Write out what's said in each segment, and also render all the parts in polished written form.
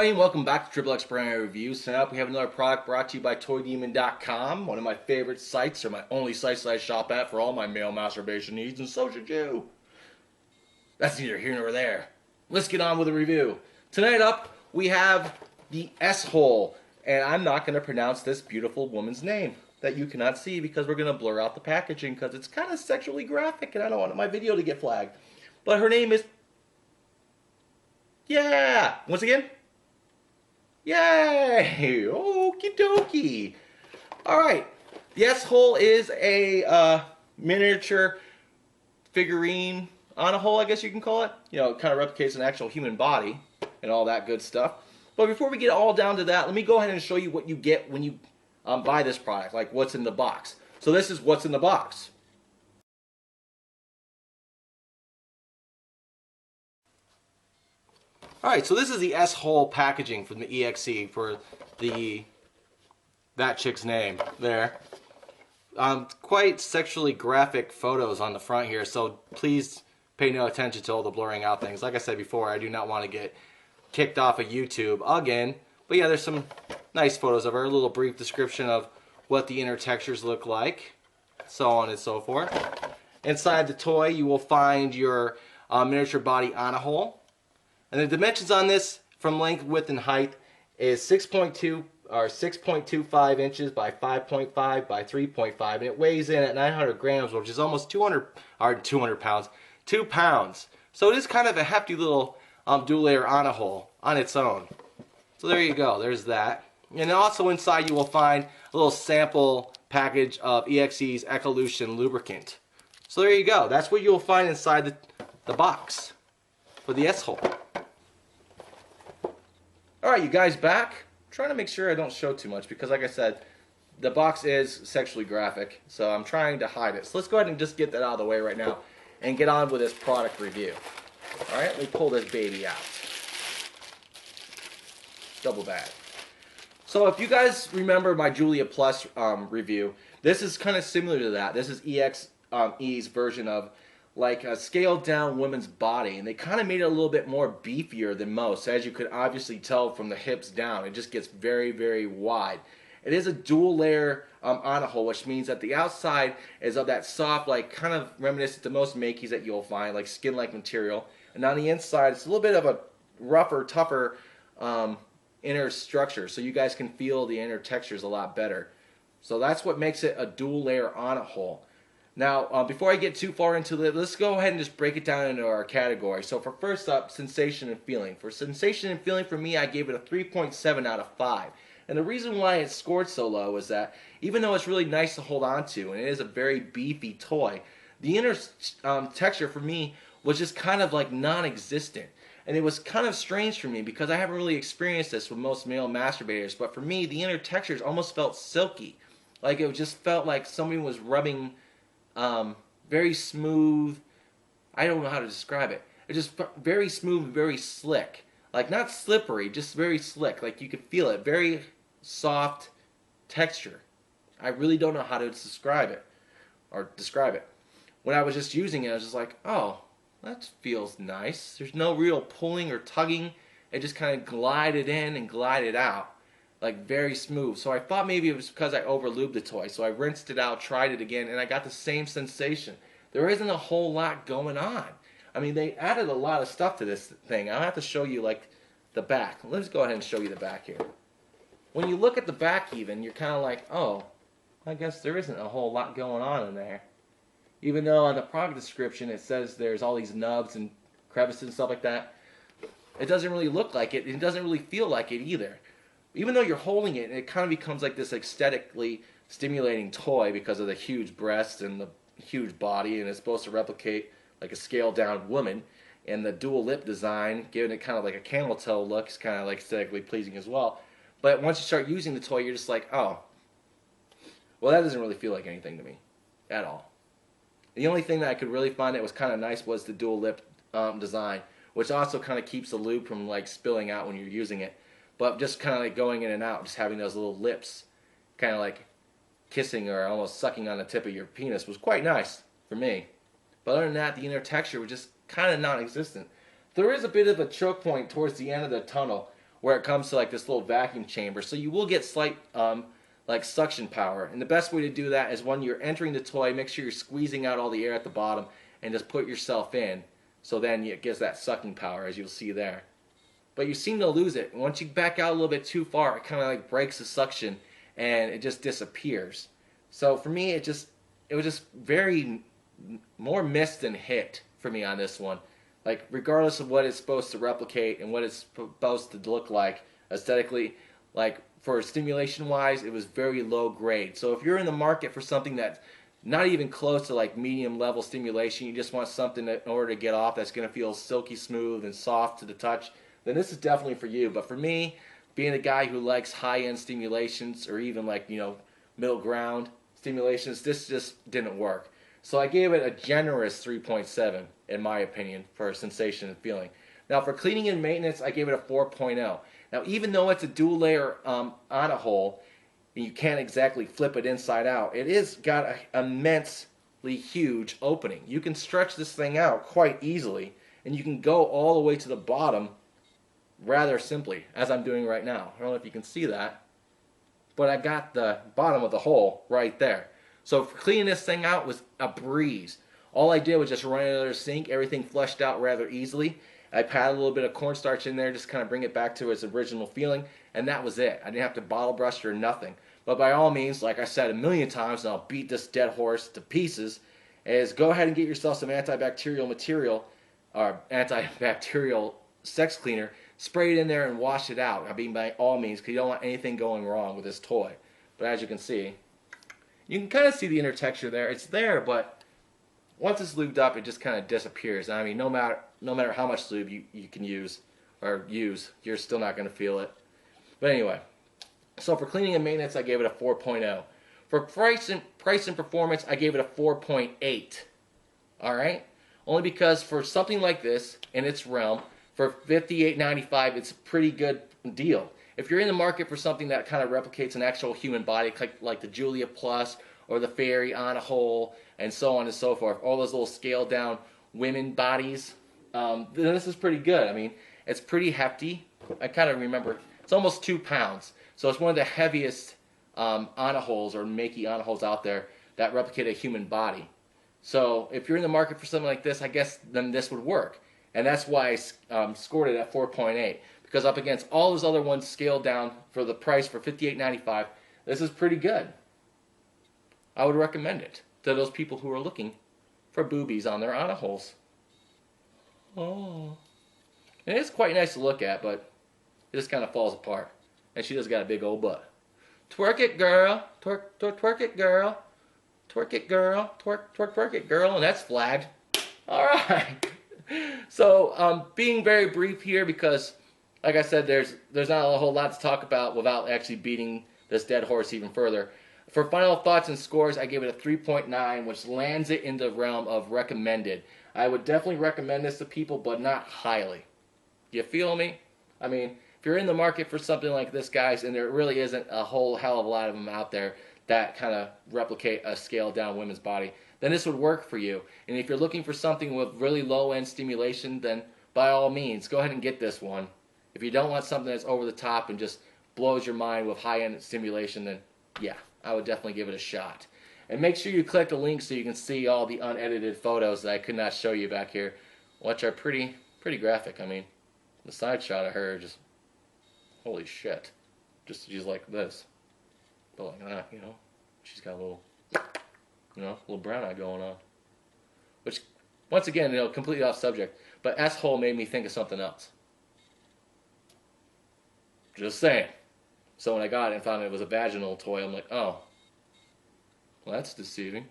everybody, and welcome back to Triple X Primary Reviews. Tonight up we have another product brought to you by ToyDemon.com, one of my favorite sites, or my only sites that I shop at for all my male masturbation needs, and so should you. That's neither here nor there. Let's get on with the review. Tonight up we have the S-hole, and I'm not going to pronounce this beautiful woman's name that you cannot see because we're going to blur out the packaging because it's kind of sexually graphic and I don't want my video to get flagged. But her name is... Yeah! Once again... Yay! Okie dokie! Alright, the S-hole is a miniature figurine on a hole, I guess you can call it. You know, it kind of replicates an actual human body and all that good stuff. But before we get all down to that, let me go ahead and show you what you get when you buy this product, like what's in the box. So this is what's in the box. Alright, so this is the S-hole packaging from the EXE for that chick's name there. Quite sexually graphic photos on the front here, so please pay no attention to all the blurring out things. Like I said before, I do not want to get kicked off of YouTube again. But yeah, there's some nice photos of her, a little brief description of what the inner textures look like, so on and so forth. Inside the toy, you will find your miniature body on a hole. And the dimensions on this, from length, width, and height, is 6.2 or 6.25 inches by 5.5 by 3.5, and it weighs in at 900 grams, which is almost 200 pounds, 2 pounds. So it is kind of a hefty little dual layer on a hole on its own. So there you go. There's that. And also inside you will find a little sample package of EXE's Ecolution lubricant. So there you go. That's what you'll find inside the box for the S-hole. Alright, you guys back? I'm trying to make sure I don't show too much because, like I said, the box is sexually graphic, so I'm trying to hide it. So let's go ahead and just get that out of the way right now and get on with this product review. Alright, let me pull this baby out. Double bag. So if you guys remember my Julia Plus review, this is kind of similar to that. This is EXE's version of like a scaled down woman's body, and they kind of made it a little bit more beefier than most. As you could obviously tell from the hips down, it just gets very, very wide. It is a dual layer on a hole, which means that the outside is of that soft, like kind of reminiscent to most Makeys that you'll find, like skin-like material, and on the inside it's a little bit of a rougher, tougher inner structure, so you guys can feel the inner textures a lot better. So that's what makes it a dual layer on a hole. Now, before I get too far into it, let's go ahead and just break it down into our categories. So for first up, sensation and feeling. For sensation and feeling, for me, I gave it a 3.7 out of 5. And the reason why it scored so low is that even though it's really nice to hold on to, and it is a very beefy toy, the inner texture for me was just kind of like non-existent. And it was kind of strange for me because I haven't really experienced this with most male masturbators, but for me, the inner textures almost felt silky. Like it just felt like somebody was rubbing very smooth. I don't know how to describe it. It just very smooth, very slick. Like not slippery, just very slick. Like you could feel it. Very soft texture. I really don't know how to describe it. When I was just using it, I was just like, oh, that feels nice. There's no real pulling or tugging. It just kind of glided in and glided out. Like very smooth. So I thought maybe it was because I over-lubed the toy. So I rinsed it out, tried it again, and I got the same sensation. There isn't a whole lot going on. I mean, they added a lot of stuff to this thing. I'll have to show you like the back. Let's go ahead and show you the back here. When you look at the back even, you're kind of like, oh, I guess there isn't a whole lot going on in there. Even though on the product description it says there's all these nubs and crevices and stuff like that. It doesn't really look like it. It doesn't really feel like it either. Even though you're holding it, it kind of becomes like this aesthetically stimulating toy because of the huge breasts and the huge body, and it's supposed to replicate like a scaled down woman. And the dual lip design, giving it kind of like a camel toe look, is kind of like aesthetically pleasing as well. But once you start using the toy, you're just like, oh, well, that doesn't really feel like anything to me at all. The only thing that I could really find that was kind of nice was the dual lip design, which also kind of keeps the lube from like spilling out when you're using it. But just kind of like going in and out, just having those little lips kind of like kissing or almost sucking on the tip of your penis was quite nice for me. But other than that, the inner texture was just kind of non-existent. There is a bit of a choke point towards the end of the tunnel where it comes to like this little vacuum chamber. So you will get slight like suction power. And the best way to do that is when you're entering the toy, make sure you're squeezing out all the air at the bottom and just put yourself in. So then it gives that sucking power, as you'll see there. But you seem to lose it. And once you back out a little bit too far, it kind of like breaks the suction and it just disappears. So for me, it was just very more miss than hit for me on this one. Like regardless of what it's supposed to replicate and what it's supposed to look like aesthetically, like for stimulation wise, it was very low grade. So if you're in the market for something that's not even close to like medium level stimulation, you just want something that, in order to get off, that's going to feel silky smooth and soft to the touch, then this is definitely for you. But for me, being a guy who likes high-end stimulations or even like, you know, middle ground stimulations, this just didn't work. So I gave it a generous 3.7 in my opinion for sensation and feeling. Now for cleaning and maintenance, I gave it a 4.0. Now even though it's a dual layer on a hole, and you can't exactly flip it inside out, it is got an immensely huge opening. You can stretch this thing out quite easily, and you can go all the way to the bottom rather simply, as I'm doing right now. I don't know if you can see that, but I got the bottom of the hole right there. So for cleaning this thing out was a breeze. All I did was just run it under the sink. Everything flushed out rather easily. I patted a little bit of cornstarch in there, just kind of bring it back to its original feeling, and that was it. I didn't have to bottle brush or nothing. But by all means, like I said a million times, and I'll beat this dead horse to pieces, is go ahead and get yourself some antibacterial material, or antibacterial sex cleaner, spray it in there and wash it out. I mean, by all means, because you don't want anything going wrong with this toy. But as you can see, you can kind of see the inner texture there. It's there, but once it's lubed up, it just kind of disappears. I mean, no matter how much lube you can use, you're still not going to feel it. But anyway, so for cleaning and maintenance, I gave it a 4.0. For price and performance, I gave it a 4.8. All right? Only because for something like this, in its realm, for $58.95, it's a pretty good deal. If you're in the market for something that kind of replicates an actual human body, like the Julia Plus or the Fairy on a hole, and so on and so forth, all those little scaled down women bodies, then this is pretty good. I mean, it's pretty hefty. I kind of remember, it's almost 2 pounds. So it's one of the heaviest on-a-holes or makey on-a-holes out there that replicate a human body. So if you're in the market for something like this, I guess then this would work. And that's why I scored it at 4.8. Because up against all those other ones scaled down for the price for $58.95, this is pretty good. I would recommend it to those people who are looking for boobies on their on-a-holes. Oh. And it's quite nice to look at, but it just kind of falls apart. And she just got a big old butt. Twerk it, girl. Twerk, twerk, twerk it, girl. Twerk it, girl. Twerk, twerk, twerk it, girl. And that's flagged. All right. So, being very brief here because, like I said, there's not a whole lot to talk about without actually beating this dead horse even further. For final thoughts and scores, I gave it a 3.9, which lands it in the realm of recommended. I would definitely recommend this to people, but not highly. You feel me? I mean, if you're in the market for something like this, guys, and there really isn't a whole hell of a lot of them out there that kind of replicate a scaled down women's body, then this would work for you. And if you're looking for something with really low end stimulation, then by all means, go ahead and get this one. If you don't want something that's over the top and just blows your mind with high end stimulation, then yeah, I would definitely give it a shot. And make sure you click the link so you can see all the unedited photos that I could not show you back here, which are pretty graphic. I mean, the side shot of her, just holy shit. Just she's like this. But like that, you know. She's got a little, you know, little brown eye going on. Which, once again, you know, completely off subject. But asshole made me think of something else. Just saying. So when I got it and found it was a vaginal toy, I'm like, oh. Well, that's deceiving.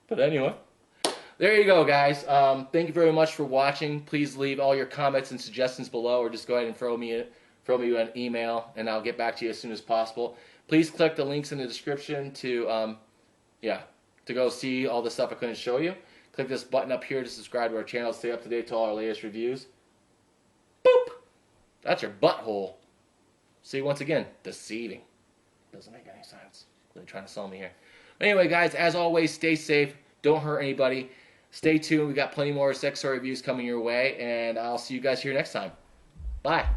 But anyway. There you go, guys. Thank you very much for watching. Please leave all your comments and suggestions below, or just go ahead and throw me an email, and I'll get back to you as soon as possible. Please click the links in the description to go see all the stuff I couldn't show you. Click this button up here to subscribe to our channel. Stay up to date to all our latest reviews. Boop! That's your butthole. See, once again, deceiving. Doesn't make any sense. Really trying to sell me here. Anyway, guys, as always, stay safe. Don't hurt anybody. Stay tuned. We got plenty more sex toy reviews coming your way, and I'll see you guys here next time. Bye.